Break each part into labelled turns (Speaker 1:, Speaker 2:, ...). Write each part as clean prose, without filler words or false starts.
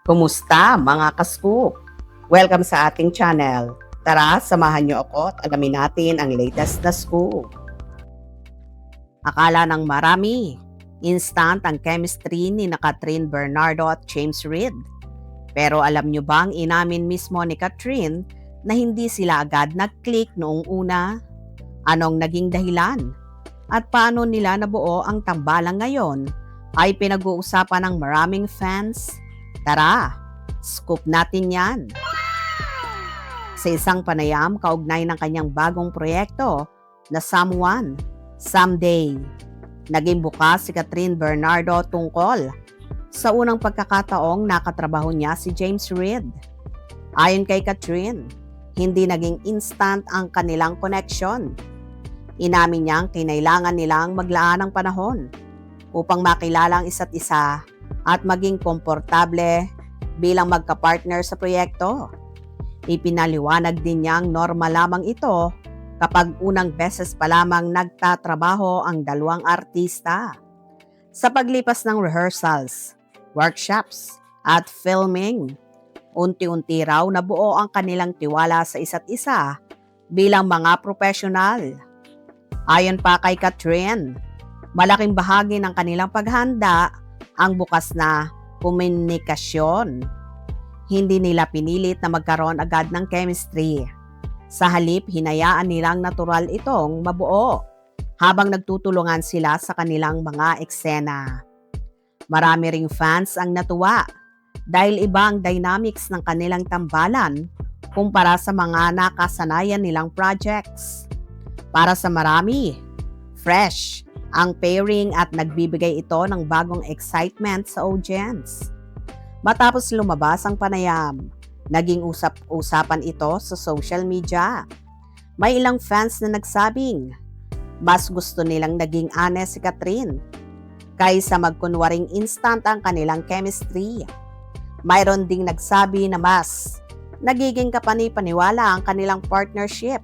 Speaker 1: Kumusta mga ka-scoop? Welcome sa ating channel. Tara, samahan niyo ako at alamin natin ang latest na scoop. Akala ng marami, instant ang chemistry ni Catherine Bernardo at James Reid. Pero alam niyo bang inamin mismo ni Catherine na hindi sila agad nag-click noong una? Anong naging dahilan? At paano nila nabuo ang tambalang ngayon ay pinag-uusapan ng maraming fans? Tara, scoop natin yan. Sa isang panayam kaugnay ng kanyang bagong proyekto na Someone, Someday, naging bukas si Catherine Bernardo tungkol sa unang pagkakataong nakatrabaho niya si James Reid. Ayon kay Catherine, hindi naging instant ang kanilang connection. Inamin niyang kinailangan nilang maglaan ng panahon upang makilala ang isa't isa at maging komportable bilang magka-partner sa proyekto. Ipinaliwanag din niyang normal lamang ito kapag unang beses pa lamang nagtatrabaho ang dalawang artista. Sa paglipas ng rehearsals, workshops, at filming, unti-unti raw nabuo ang kanilang tiwala sa isa't isa bilang mga profesional. Ayon pa kay Catherine, malaking bahagi ng kanilang paghanda ang bukas na komunikasyon. Hindi nila pinilit na magkaroon agad ng chemistry. Sa halip, hinayaan nilang natural itong mabuo habang nagtutulungan sila sa kanilang mga eksena. Marami ring fans ang natuwa dahil iba ang dynamics ng kanilang tambalan kumpara sa mga nakasanayan nilang projects. Para sa marami, fresh ang pairing at nagbibigay ito ng bagong excitement sa audience. Matapos lumabas ang panayam, naging usap-usapan ito sa social media. May ilang fans na nagsabing, mas gusto nilang naging honest si Catherine kaysa magkunwaring instant ang kanilang chemistry. Mayroon ding nagsabi na mas nagiging kapani-paniwala ang kanilang partnership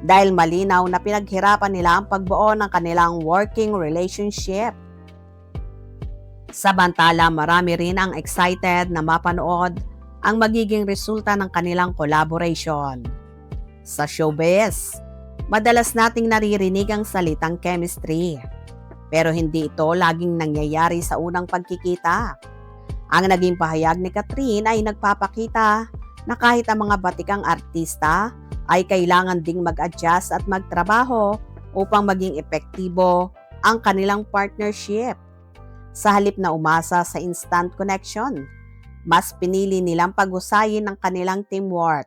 Speaker 1: dahil malinaw na pinaghirapan nila ang pagbuo ng kanilang working relationship. Samantala, marami rin ang excited na mapanood ang magiging resulta ng kanilang collaboration. Sa showbiz, madalas nating naririnig ang salitang chemistry, pero hindi ito laging nangyayari sa unang pagkikita. Ang naging pahayag ni Catherine ay nagpapakita na kahit ang mga batikang artista ay kailangan ding mag-adjust at magtrabaho upang maging epektibo ang kanilang partnership. Sa halip na umasa sa instant connection, mas pinili nilang pag-usayin ang kanilang teamwork.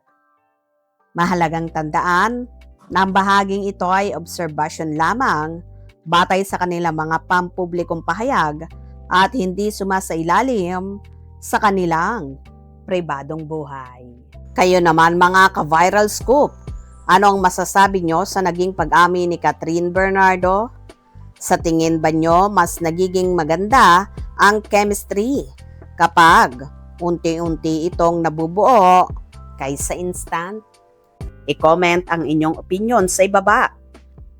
Speaker 1: Mahalagang tandaan na ang bahaging ito ay obserbasyon lamang batay sa kanilang mga pampublikong pahayag at hindi sumasailalim sa kanilang pribadong buhay. Kayo naman mga ka-viral scoop, ano ang masasabi nyo sa naging pag-amin ni Catherine Bernardo? Sa tingin ba nyo mas nagiging maganda ang chemistry kapag unti-unti itong nabubuo kaysa instant? I-comment ang inyong opinion sa ibaba.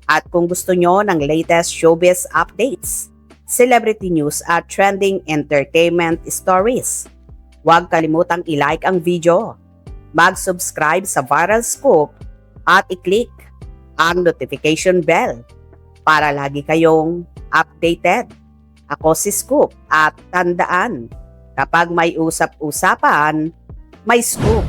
Speaker 1: At kung gusto nyo ng latest showbiz updates, celebrity news at trending entertainment stories, huwag kalimutang i-like ang video, mag-subscribe sa Viral Scoop at i-click ang notification bell para lagi kayong updated. Ako si Scoop at tandaan, kapag may usap-usapan, may scoop.